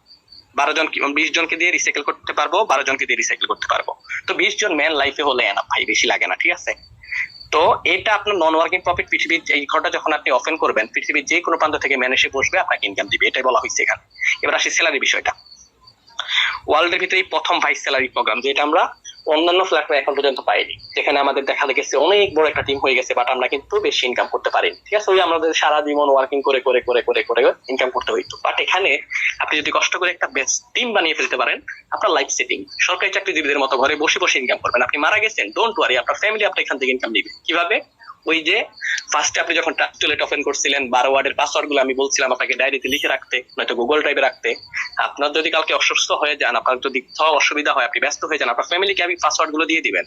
20 জনকে দিয়ে রিসাইকেল করতে পারবো, 12 জনকে দিয়ে রিসাইকেল করতে পারবো। তো 20 জন ম্যান লাইফে হলে এনাফ ভাই, বেশি লাগে না। ঠিক আছে, তো এটা আপনার নন ওয়ার্কিং প্রফিট। পৃথিবীর এই ঘরটা যখন আপনি ওপেন করবেন, পৃথিবীর যে কোনো প্রান্ত থেকে ম্যান এসে বসবে, আপনাকে ইনকাম দিবে, এটাই বলা হয়েছে এখানে। এবার আসি স্যালারি বিষয়টা। ওয়ার্ল্ডের ভিতরে প্রথম ভাইস স্যালারি প্রোগ্রাম, যেটা আমরা অন্যান্য প্ল্যাটফর্মে এখন পর্যন্ত পাইনি, যেখানে আমাদের দেখা গেছে অনেক বড় একটা টিম হয়ে গেছে, বাট আমরা কিন্তু বেশি ইনকাম করতে পারিনি। ঠিক আছে, ওই আমাদের সারা জীবন ওয়ার্কিং করে করে করে করে করে ইনকাম করতে হইতো। বাট এখানে আপনি যদি কষ্ট করে একটা বেস্ট টিম বানিয়ে ফেলতে পারেন, আপনার লাইফ সেটিং সরকারি চাকরিজীবীদের মতো ঘরে বসে বসে ইনকাম করবেন। আপনি মারা গেছেন, ডোন্ট ওয়ারি, আপনার ফ্যামিলি আপনার এখান থেকে ইনকাম দিবে। কিভাবে? ওই যে ফার্স্টে আপনি যখন টয়লেট ওপেন করছিলেন, 12 ওয়ার্ডের পাসওয়ার্ড গুলো আমি বলছিলাম আপনাকে ডায়েরিতে লিখে রাখতে, নয়তো গুগল ড্রাইভে রাখতে। আপনার যদি কালকে অসুস্থ হয়ে যান, আপনার যদি অসুবিধা হয়, আপনি ব্যস্ত হয়ে যান, আপনার ফ্যামিলিকে আপনি পাসওয়ার্ড গুলো দিয়ে দিবেন,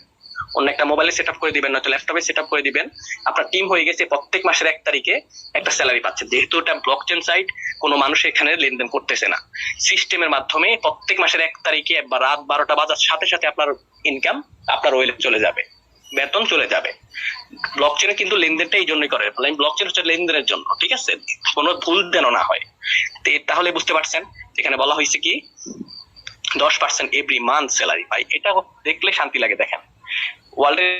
অন্য একটা মোবাইলে সেট আপ করে দিবেন, নয়তো ল্যাপটপে সেট আপ করে দিবেন। আপনার টিম হয়ে গেছে, প্রত্যেক মাসের 1 তারিখে একটা স্যালারি পাচ্ছে। যেহেতু এটা ব্লকচেন সাইট, কোনো মানুষ এখানে লেনদেন করতেছে না, সিস্টেমের মাধ্যমে প্রত্যেক মাসের 1 তারিখে বা রাত 12টা বাজার সাথে সাথে আপনার ইনকাম আপনার ওয়েলে চলে যাবে, বেতন চলে যাবে। ব্লকচেনে কিন্তু লেনদেনটা এই জন্যই করে, ব্লকচেন হচ্ছে লেনদেনের জন্য। ঠিক আছে, কোনো ভুল যেন না হয়। তাহলে বুঝতে পারছেন, এখানে বলা হয়েছে কি 10% এভরি মান্থ স্যালারি পাই। এটা দেখলে শান্তি লাগে। দেখেন, ওয়ার্ল্ডের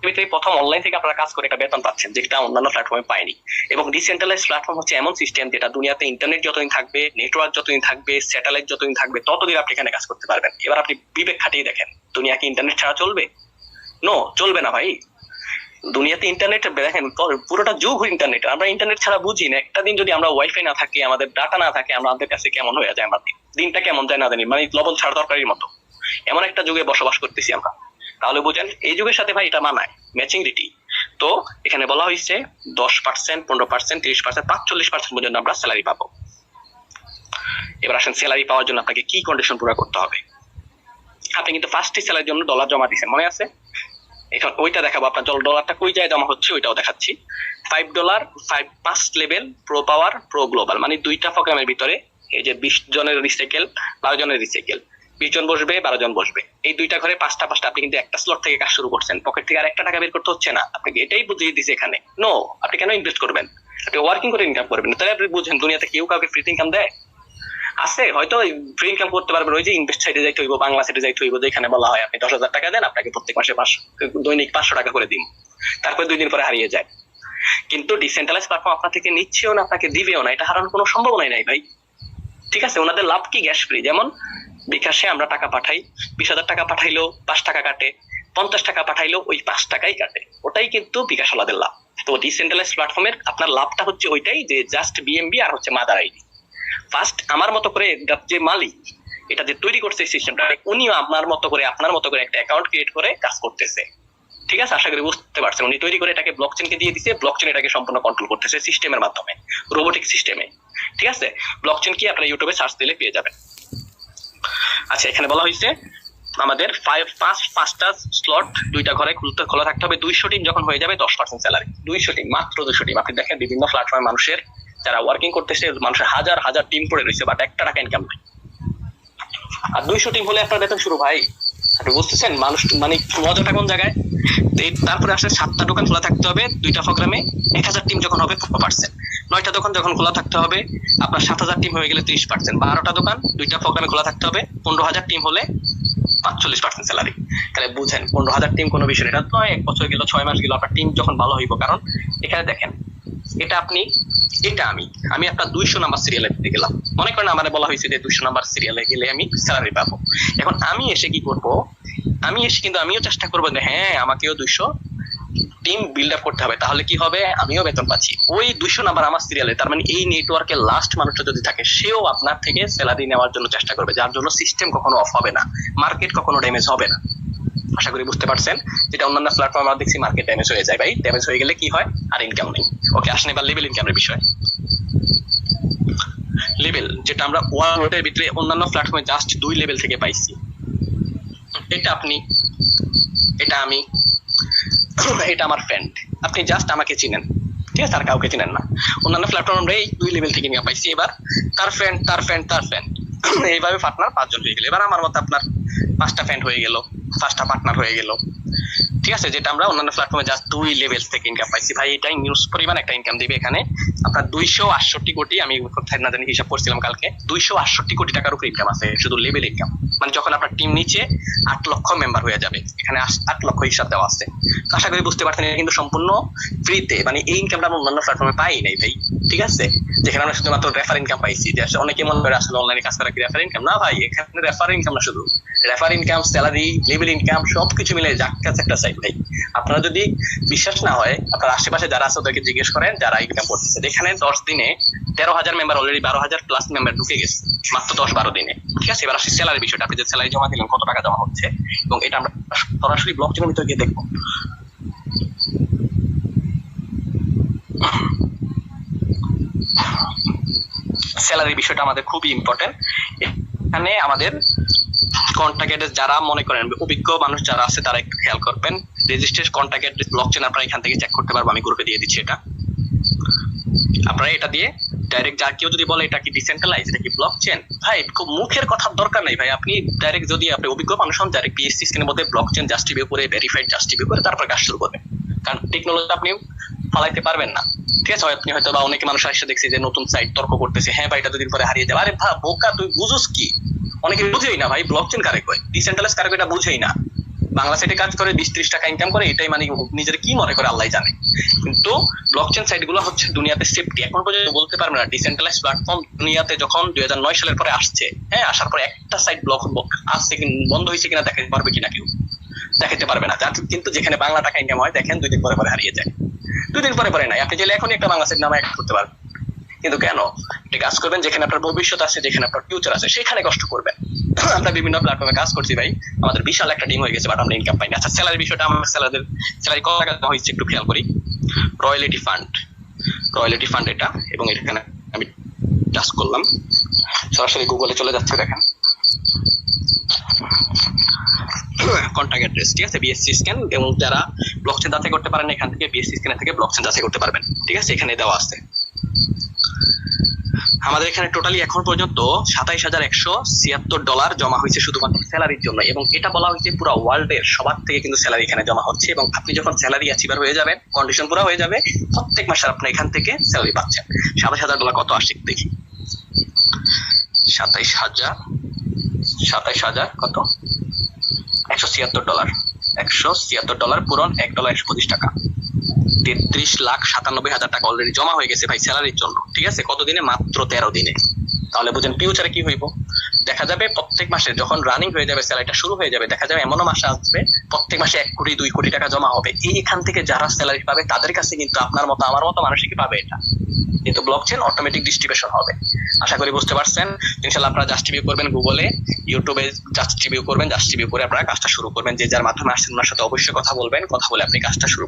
ভিতরে প্রথম অনলাইন থেকে আপনারা কাজ করে একটা বেতন পাচ্ছেন, যেটা অন্যান্য প্ল্যাটফর্মে পায়নি। এবং ডিসেন্ট্রালাইজ প্ল্যাটফর্ম হচ্ছে এমন সিস্টেম, যেটা দুনিয়াতে ইন্টারনেট যতদিন থাকবে, নেটওয়ার্ক যতদিন থাকবে, স্যাটেলাইট যতদিন থাকবে, ততদিন আপনি এখানে কাজ করতে পারবেন। এবার আপনি বিবেক খাটিয়ে দেখেন, দুনিয়া কি ইন্টারনেট ছাড়া চলবে? নো, চলবে না ভাই। দুনিয়াতে ইন্টারনেট দেখেন, পুরোটা যুগ ইন্টারনেট। আমরা ইন্টারনেট ছাড়া বুঝি না। একটা দিন যদি আমরা ওয়াইফাই না থাকে, আমাদের ডাটা না থাকে, আমাদের কাছে কেমন হয়ে যায়, আমাদের দিনটা কেমন যায় না জানি, মানে লবণ ছাড়া তরকারির মতো। এমন একটা যুগে বসবাস করতেছি আমরা। তাহলে বুঝেন এই যুগের সাথে ভাই এটা মানায়, ম্যাচিংরিটি। তো এখানে বলা হয়েছে 10%, 15%, 30%, 45% পর্যন্ত আমরা স্যালারি পাবো। এবার আসেন, স্যালারি পাওয়ার জন্য আপনাকে কি কন্ডিশন পুরো করতে হবে। আপনি কিন্তু ফার্স্ট স্যালারির জন্য ডলার জমা দিচ্ছেন, মনে আছে? এখন ওইটা দেখাবো, আপনার ডলারটা কই যায় জমা হচ্ছে ওইটাও দেখাচ্ছি। $5, 5 লেভেল, প্রো পাওয়ার, প্রো গ্লোবাল, মানে 2টা প্রোগ্রামের ভিতরে এই যে 20 জনের রিসাইকেল, 12 জনের রিসাইকেল, 20 জন বসবে, 12 জন বসবে, এই 2টা ঘরে 5টা আপনি কিন্তু একটা স্লট থেকে কাজ শুরু করছেন, পকেট থেকে আর 1 টাকা বের করতে হচ্ছে না আপনাকে। এটাই বুঝিয়ে দিছে এখানে। নো, আপনি কেন ইনভেস্ট করবেন? আপনি ওয়ার্কিং করে ইনকাম করবেন। তাহলে আপনি বুঝেন, দুনিয়াতে কেউ কাউকে ফ্রি ইনকাম দেয়? আছে হয়তো, ফ্রি ইনকাম করতে পারবেন ওই যে ইনভেস্ট সাইডে যাইতে হইব, বাংলা সাইডে যাইতে হইব, যেখানে বলা হয় আপনি 10,000 টাকা দেন, আপনাকে প্রত্যেক মাসে দৈনিক 500 টাকা করে দিন, তারপরে 2 দিন পরে হারিয়ে যায়। কিন্তু ডিসেন্ট্রালাইজ প্ল্যাটফর্ম আপনার থেকে নিচ্ছেও না, আপনাকে দিবেও না, এটা হারানোর কোনো সম্ভাবনাই নাই ভাই। ঠিক আছে, ওনাদের লাভ কি? Gas free. যেমন বিকাশে আমরা টাকা পাঠাই, 20,000 টাকা পাঠাইলেও 5 টাকা কাটে, 50 টাকা পাঠাইলেও ওই 5 টাকাই কাটে, ওটাই কিন্তু বিকাশ ওনাদের লাভ। তো ডিসেন্ট্রালাইজ প্ল্যাটফর্মের আপনার লাভটা হচ্ছে ওইটাই, যে জাস্ট বিএমবি আর হচ্ছে মাদার আইডি। ফার্স্ট আমার মতো করে যে মালিক এটা যে তৈরি করছে সিস্টেমটা, উনিও আপনার মতো করে একটা অ্যাকাউন্ট ক্রিয়েট করে কাজ করতেছে। ঠিক আছে, আশা করি বুঝতে পারছেন। উনি তৈরি করে এটাকে ব্লকচেনকে দিয়ে দিচ্ছে, ব্লকচেন এটাকে সম্পূর্ণ কন্ট্রোল করতেছে সিস্টেমের মাধ্যমে, রোবোটিক সিস্টেমে। ঠিক আছে, ব্লকচেন কি আপনারা ইউটিউবে সার্চ দিলে পেয়ে যাবেন। আচ্ছা, এখানে বলা হয়েছে আমাদের পাঁচটা স্লট, 2টা ঘরে খোলা থাকতে হবে। 200 টিম যখন হয়ে যাবে 10% স্যালারি। 200 টিম, মাত্র 200 টিম। আপনি দেখেন বিভিন্ন প্ল্যাটফর্মে মানুষের যারা ওয়ার্কিং করতেছে, মানুষের হাজার হাজার টিম পড়ে রয়েছে, বাট একটা টাকা ইনকাম নাই। আর 200 টিম হলে আপনার বেতন শুরু ভাই। আপনি বুঝতেছেন মানুষ মানে মজাটা কোন জায়গায়। তারপরে আসলে 7টা দোকান খোলা থাকতে হবে 2টা প্রোগ্রামে। 1000 টিম যখন হবে 4%। 9টা দোকান যখন খোলা থাকতে হবে আপনার 7000 টিম হয়ে গেলে 30%। 12টা দোকান 2টা প্রোগ্রামে খোলা থাকতে হবে 15000 টিম হলে 45% স্যালারি। তাহলে বুঝেন 15000 টিম কোনো বিষয়, এটা তো 1 বছর গেল, 6 মাস গেল, আপনার টিম যখন ভালো হইব। কারণ এখানে দেখেন, এটা আমি আপনার 200 নাম্বার সিরিয়ালে দিতে গেলাম, মনে করেন আমার বলা হয়েছে যে 200 নাম্বার সিরিয়ালে গেলে আমি স্যালারি পাবো। এখন আমি এসে কি করব, কিন্তু আমিও চেষ্টা করবো যে হ্যাঁ আমাকেও 200 টিম বিল্ড আপ করতে হবে, তাহলে কি হবে, আমিও বেতন পাচ্ছি। ওই 200 নাম্বার আমার সিরিয়ালে, তার মানে এই নেটওয়ার্কের লাস্ট মানুষটা যদি থাকে, সেও আপনার থেকে স্যালারি নেওয়ার জন্য চেষ্টা করবে, যার জন্য সিস্টেম কখনো অফ হবে না, মার্কেট কখনো ড্যামেজ হবে না। আশা করি বুঝতে পারছেন। যেটা অন্যান্য প্ল্যাটফর্ম আমরা দেখছি মার্কেট ড্যামেজ হয়ে যায় ভাই, ড্যামেজ হয়ে গেলে কি হয়, আর ইনকাম নেই। ওকে, আসেন এবার লেভেল ইনকামের বিষয়। লেভেল যেটা আমরা ওয়ার্ল্ডের ভিতরে অন্যান্য প্ল্যাটফর্মে জাস্ট 2 লেভেল থেকে পাইছি। এটা আপনি, এটা আমি, এটা আমার ফ্রেন্ড। আপনি জাস্ট আমাকে চিনেন, ঠিক আছে, আর কাউকে চিনেন না। অন্যান্য প্ল্যাটফর্ম আমরা এই 2 লেভেল থেকে নিয়ে পাইছি। এবার তার ফ্রেন্ড, তার ফ্রেন্ড, তার ফ্রেন্ড, এইভাবে পার্টনার 5 জন হয়ে গেল। এবার আমার মতো আপনার 5টা ফ্রেন্ড হয়ে গেল, 5টা পার্টনার হয়ে গেল। ঠিক আছে, যেটা আমরা অন্যান্য প্ল্যাটফর্মে জাস্ট 2 লেভেল থেকে ইনকাম পাইছি ভাই। এটাই নিউজ পরিমাণ একটা ইনকাম দিবে এখানে আপনার 268 কোটি। আমি কোথায় না জানি হিসাব করছিলাম কালকে, 268 কোটি টাকার উপর ইনকাম আছে শুধু লেভেল ইনকাম। মানে যখন আপনার টিম নিচে 8 লক্ষ মেম্বার হয়ে যাবে, এখানে 8 লক্ষ হিসাব দেওয়া আছে। আশা করি বুঝতে পারছেন, এটা কিন্তু সম্পূর্ণ ফ্রিতে। মানে এই ইনকামটা আমরা অন্যান্য প্ল্যাটফর্মে পাই নাই ভাই। ঠিক আছে, যেখানে আমরা শুধুমাত্র রেফার ইনকাম পাইছি। যে অনেকে মনে করে আসলে অনলাইনে কাজ করা কি রেফার ইনকাম, না ভাই, এখানে রেফার ইনকাম না, শুধু refer income, salary, level income সবকিছু মিলে জাক্কাস একটা সাইড ভাই। আপনারা যদি বিশ্বাস না হয়, আপনার আশেপাশে যারা আছে ওদেরকে জিজ্ঞেস করেন যারা ইনকাম করতেছে। এখানে 10 দিনে 13,000 মেম্বার, অলরেডি 12,000 প্লাস মেম্বার ঢুকে গেছে মাত্র 10-12 দিনে। ঠিক আছে, এবার আসি স্যালারি বিষয়টা। আপনি যে স্যালারি জমা দিলেন কত টাকা জমা হচ্ছে, এবং এটা আমরা সরাসরি ব্লকচেনের ভিতরে গিয়ে দেখবো। স্যালারি বিষয়টা আমাদের খুবই ইম্পর্টেন্ট। এখানে আমাদের কন্ট্যাক্ট যারা মনে করেন অভিজ্ঞ মানুষ যারা আছে তারা একটু খেয়াল করবেন। রেজিস্ট্রেশন কন্ট্যাক্ট ব্লকচেন আপনারা এখান থেকে চেক করতে পারবো, আমি গ্রুপে দিয়ে দিচ্ছি। এটা আপনারা এটা দিয়ে ডাইরেক্ট, যা কেউ যদি বলে এটা কি ডিসেন্ট্রালাইজ, এটা কি ব্লকচেন, ভাই খুব মুখের কথার দরকার নেই ভাই। আপনি ডাইরেক্ট, যদি আপনি অভিজ্ঞ মানুষ হন, ডাইরেক্ট পিএসসি স্ক্রিনের মধ্যে ব্লকচেন জাস্টিফাই করে, ভেরিফাইড জাস্টিফাই করে তারপর কাজ শুরু করবেন। কারণ টেকনোলজি আপনি পালাইতে পারবেন না। ঠিক আছে, আপনি হয়তো বা অনেকে মানুষ এসে দেখছি যে নতুন সাইট তর্ক করতেছে, হ্যাঁ ভাই এটা 2 দিন পরে হারিয়ে যাবে। আরে ভাই বোকা, তুই বুঝোস কি? অনেকে বুঝেই না ভাই ব্লকচেন কারে কয়, ডিসেন্ট্রালাইজ কারে কয়, এটা বুঝেই না। বাংলা সাইটে কাজ করে 20-30 টাকা ইনকাম করে, এটাই মানে নিজের কি মনে করে আল্লাহ জানে। কিন্তু ব্লকচেন সাইট গুলো হচ্ছে দুনিয়াতে সেফটি। এখন পর্যন্ত বলতে পারবে না ডিসেন্ট্রালাইজ প্ল্যাটফর্ম দুনিয়াতে যখন 2009 সালের পরে আসছে, হ্যাঁ, আসার পরে একটা সাইট ব্লক আসছে কি বন্ধ হয়েছে কিনা দেখাতে পারবে কিনা কেউ, দেখাতে পারবে না। কিন্তু যেখানে বাংলা টাকা ইনকাম হয়, দেখেন 2 দিন পরে পরে হারিয়ে যায়। 2 দিন পরে পরে নাই, আপনি চাইলে এখনই একটা বাংলা সাইট নামে অ্যাড করতে পারবেন। কিন্তু কেন? এটা কাজ করবেন যেখানে আপনার ভবিষ্যৎ আছে, যেখানে আপনার ফিউচার আছে, সেখানে কষ্ট করবেন। আমরা বিভিন্ন প্ল্যাটফর্মে কাজ করছি ভাই, আমাদের বিশাল একটা টিম হয়ে গেছে, বাট আমরা ইনকাম পাইনি। আচ্ছা, স্যালারি বিষয়টা, আমার স্যালারি কত টাকা দেওয়া হয়েছে একটু খেয়াল করি। রয়্যালিটি ফান্ড এটা, এবং এখানে আমি টাচ করলাম, সরাসরি গুগলে চলে যাচ্ছে। দেখেন কন্ট্যাক্ট অ্যাড্রেস, ঠিক আছে, বিএসসি স্ক্যান। এবং যারা ব্লকচেন যাচাই করতে পারেন, এখান থেকে বিএসসি স্ক্যান থেকে ব্লকচেন যাচাই করতে পারবেন। ঠিক আছে, এখানে দেওয়া আছে। আমাদের এখানে টোটালি এখন পর্যন্ত $27,176 জমা হয়েছে শুধুমাত্র স্যালারির জন্য। এবং এটা বলা হয়েছে পুরো ওয়ার্ল্ডের সবার থেকে কিন্তু স্যালারি এখানে জমা হচ্ছে। এবং আপনি যখন স্যালারি অ্যাচিভার হয়ে যাবেন, কন্ডিশন পুরো হয়ে যাবে, প্রত্যেক মাসে আপনি এখান থেকে স্যালারি পাচ্ছেন। $27,000 কত আসছে দেখি। 27,000 কত, $176 $176 পূরণ $1.125। 33,97,000 টাকা অলরেডি জমা হয়ে গেছে ভাই স্যালারির জন্য। ঠিক আছে, কত দিনে? মাত্র 13 দিনে। তাহলে বুঝেন ফিউচারে কি হইব। দেখা যাবে প্রত্যেক মাসে যখন রানিং হয়ে যাবে, স্যালারিটা শুরু হয়ে যাবে, দেখা যাবে এমনও মাসে আসবে প্রত্যেক মাসে 1 কোটি 2 কোটি টাকা জমা হবে। এইখান থেকে যারা স্যালারি পাবে তাদের কাছে কিন্তু আপনার মতো আমার মতো মানুষই কি পাবে এটা, কিন্তু ব্লকচেন অটোমেটিক ডিস্ট্রিবিউশন হবে। আশা করি বুঝতে পারছেন। ইনশাআল্লাহ আপনারা জাস্ট রিভিউ করবেন, গুগলে ইউটিউবে জাস্ট রিভিউ করবেন, জাস্ট রিভিউ করে আপনারা কাজটা শুরু করবেন। যে যার মাধ্যমে আসছেন ওনার সাথে অবশ্যই কথা বলবেন, কথা বলে আপনি কাজটা শুরু